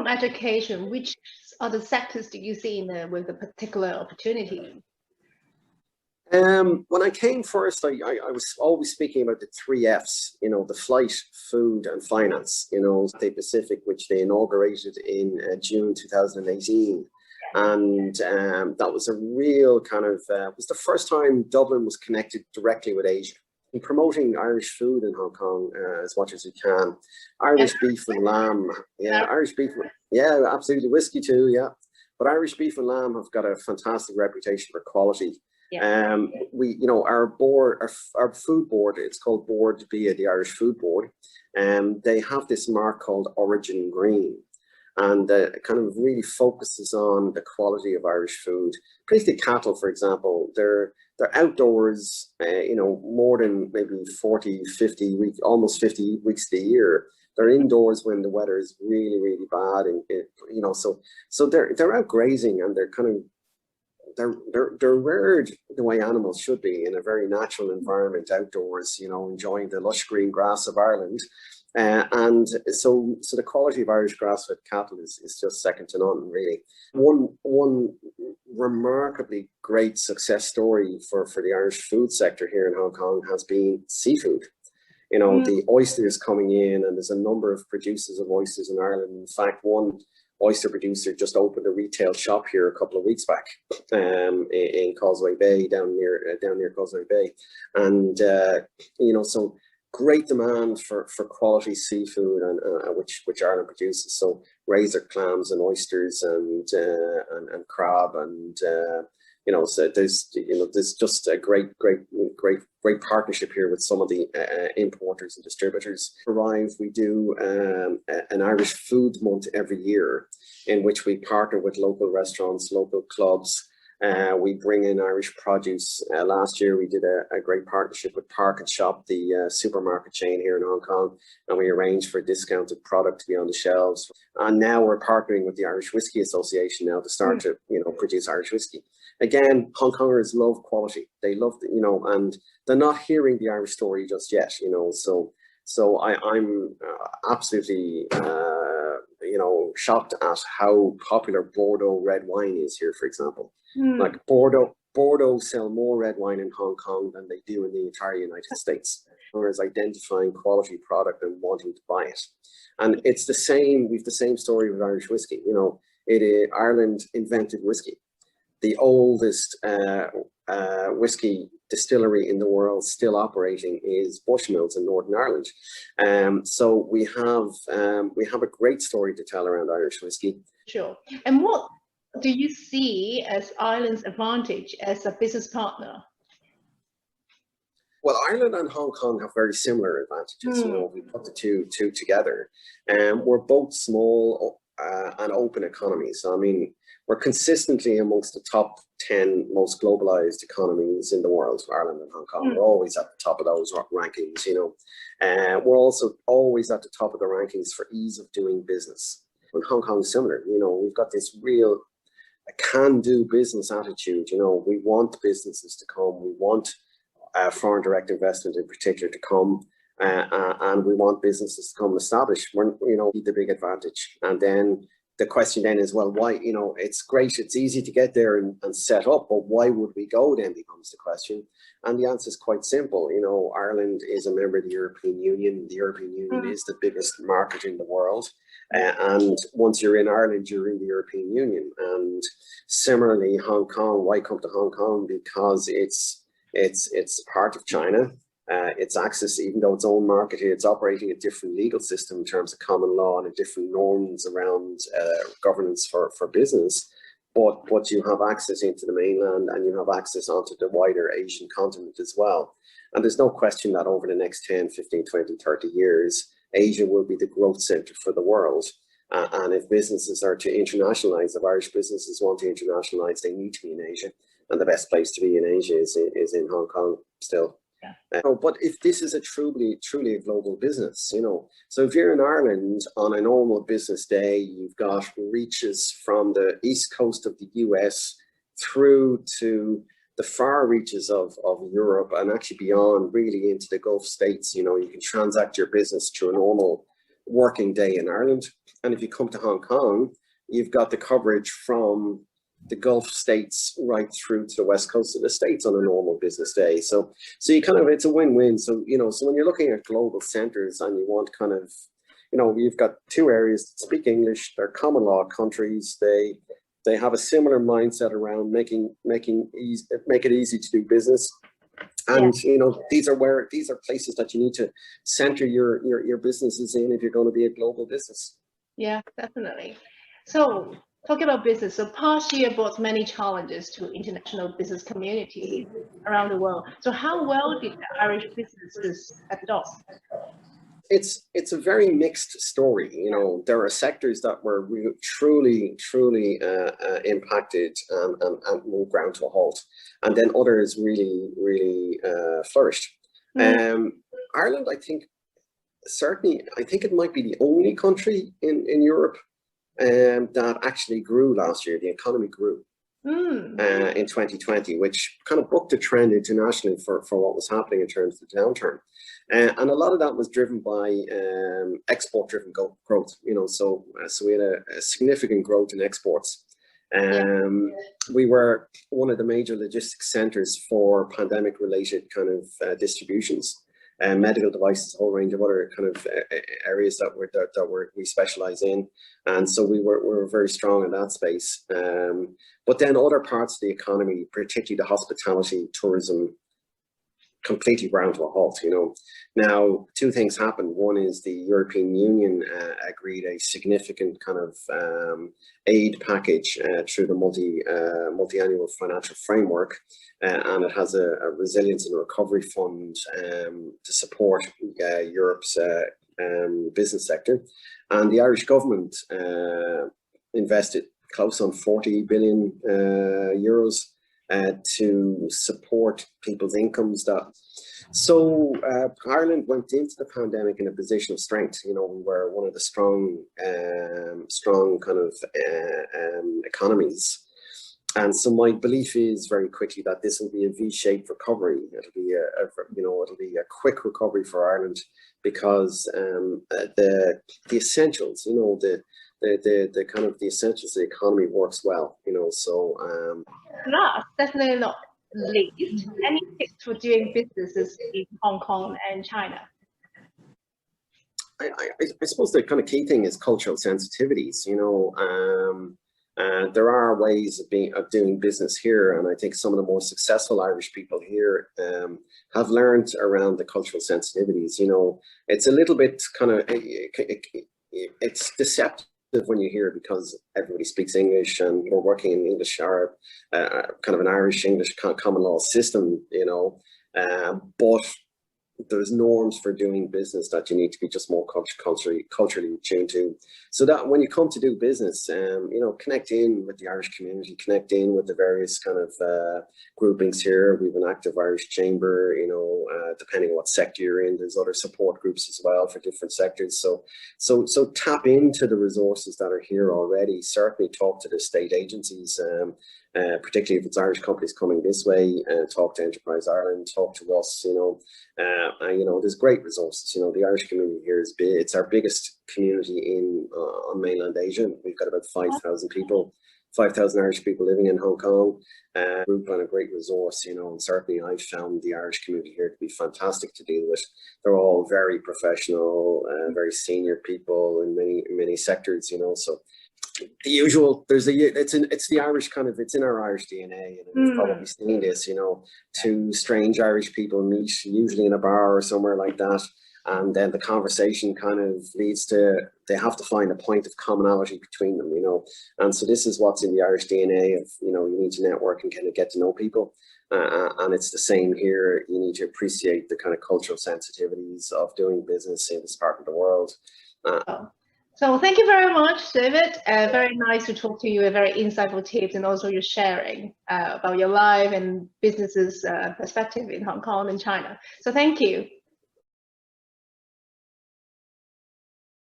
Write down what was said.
education, which other sectors do you see with a particular opportunity? When I came first, I was always speaking about the 3 Fs, the flight, food, and finance, the Pacific, which they inaugurated in June 2018. And that was a real kind of, it was the first time Dublin was connected directly with Asia. In promoting Irish food in Hong Kong as much as we can. Irish beef and lamb, Irish beef, absolutely, whiskey too, But Irish beef and lamb have got a fantastic reputation for quality. Our food board, it's called Board via the Irish Food Board, and they have this mark called Origin Green, and it kind of really focuses on the quality of Irish food. Particularly cattle, for example, they're outdoors, more than maybe 40, 50 weeks, almost 50 weeks of the year. They're indoors when the weather is really, really bad, and so they're out grazing, and they're kind of they're reared the way animals should be, in a very natural environment outdoors, enjoying the lush green grass of Ireland. And so the quality of Irish grass-fed cattle is just second to none, really. One remarkably great success story for the Irish food sector here in Hong Kong has been seafood. The oysters coming in, and there's a number of producers of oysters in Ireland. In fact, one oyster producer just opened a retail shop here a couple of weeks back, in Causeway Bay, down near Causeway Bay, and so great demand for quality seafood, and which Ireland produces. So razor clams and oysters and crab, and so there's just a great partnership here with some of the importers and distributors. We do an Irish Food Month every year, in which we partner with local restaurants, local clubs. We bring in Irish produce. Last year we did a great partnership with Park and Shop, the supermarket chain here in Hong Kong, and we arranged for discounted product to be on the shelves. And now we're partnering with the Irish Whiskey Association now to start to produce Irish whiskey. Again, Hong Kongers love quality. They love and they're not hearing the Irish story just yet. So I'm absolutely shocked at how popular Bordeaux red wine is here, for example. Like Bordeaux sell more red wine in Hong Kong than they do in the entire United States. Whereas identifying quality product and wanting to buy it. And it's the same, we've the same story with Irish whiskey. Ireland invented whiskey. The oldest whiskey distillery in the world still operating is Bushmills in Northern Ireland. So we have a great story to tell around Irish whiskey. Sure. And what do you see as Ireland's advantage as a business partner? Well, Ireland and Hong Kong have very similar advantages. We put the two together, and we're both small and open economies. So, I mean, we're consistently amongst the top 10 most globalized economies in the world, Ireland and Hong Kong. We're always at the top of those rankings, We're also always at the top of the rankings for ease of doing business. And Hong Kong is similar, we've got this real can-do business attitude. We want businesses to come. We want foreign direct investment in particular to come. And we want businesses to come and establish. We're, the big advantage. And then the question then is, well, why, it's great, it's easy to get there and set up, but why would we go then becomes the question. And the answer is quite simple. Ireland is a member of the European Union. The European Union is the biggest market in the world. And once you're in Ireland, you're in the European Union. And similarly, Hong Kong, why come to Hong Kong? Because it's part of China. It's access, even though its own market here, it's operating a different legal system in terms of common law and different norms around governance for business. But you have access into the mainland, and you have access onto the wider Asian continent as well. And there's no question that over the next 10, 15, 20, 30 years, Asia will be the growth center for the world. And if businesses are to internationalize, if Irish businesses want to internationalize, they need to be in Asia. And the best place to be in Asia is in Hong Kong still. But if this is a truly a global business, so if you're in Ireland on a normal business day, you've got reaches from the east coast of the US through to the far reaches of Europe, and actually beyond, really into the Gulf states. You can transact your business through a normal working day in Ireland. And if you come to Hong Kong, you've got the coverage from the Gulf states right through to the west coast of the States on a normal business day. So you kind of, it's a win-win. So, you know, so when you're looking at global centers and you want kind of, you know, you've got two areas that speak English, they're common law countries, they have a similar mindset around make it easy to do business. And you know, these are places that you need to center your businesses in if you're going to be a global business. Yeah, definitely. So talking about business, so past year brought many challenges to international business community around the world. So how well did the Irish businesses adopt? It's a very mixed story. You know, there are sectors that were truly impacted and moved ground to a halt, and then others really flourished. Ireland, I think it might be the only country in Europe that actually grew last year. The economy grew in 2020, which kind of bucked the trend internationally for what was happening in terms of the downturn. And a lot of that was driven by export-driven growth. You know, so we had a significant growth in exports. We were one of the major logistics centers for pandemic-related kind of distributions. Medical devices, a whole range of other kind of areas that we specialize in, and so we were very strong in that space. But then other parts of the economy, particularly the hospitality, tourism, completely ground to a halt. You know, now two things happened. One is the European Union agreed a significant kind of aid package through the multi-annual financial framework, and it has a resilience and recovery fund to support Europe's business sector. And the Irish government invested close on 40 billion euros to support people's incomes. So Ireland went into the pandemic in a position of strength. You know, we were one of the strong kind of economies. And so my belief is very quickly that this will be a V-shaped recovery. It'll be it'll be a quick recovery for Ireland, because the essentials, you know, the kind of the essentials of the economy works well, you know. So last, definitely not least, any tips for doing businesses in Hong Kong and China? I suppose the kind of key thing is cultural sensitivities. You know, there are ways of doing business here, and I think some of the most successful Irish people here have learned around the cultural sensitivities. You know, it's a little bit kind of it's deceptive when you hear it, because everybody speaks English and we're working in English, or kind of an Irish English common law system, you know, but there's norms for doing business that you need to be just more culturally tuned to, so that when you come to do business, you know, connect in with the Irish community, connect in with the various kind of groupings here. We have an active Irish chamber, you know, depending on what sector you're in. There's other support groups as well for different sectors. So tap into the resources that are here already. Certainly talk to the state agencies, particularly if it's Irish companies coming this way. Talk to Enterprise Ireland, talk to us, you know. You know, there's great resources. You know, the Irish community here is big. It's our biggest community on mainland Asia. We've got about 5,000 people, 5,000 Irish people living in Hong Kong. Group and a great resource, you know, and certainly I've found the Irish community here to be fantastic to deal with. They're all very professional, very senior people in many sectors, you know. So the usual, it's the Irish kind of, it's in our Irish DNA, and you've probably seen this, you know, two strange Irish people meet, usually in a bar or somewhere like that, and then the conversation kind of leads to, they have to find a point of commonality between them, you know. And so this is what's in the Irish DNA of, you know, you need to network and kind of get to know people, and it's the same here. You need to appreciate the kind of cultural sensitivities of doing business in this part of the world. So thank you very much, David. Very nice to talk to you, very insightful tips, and also your sharing about your life and businesses perspective in Hong Kong and China. So thank you.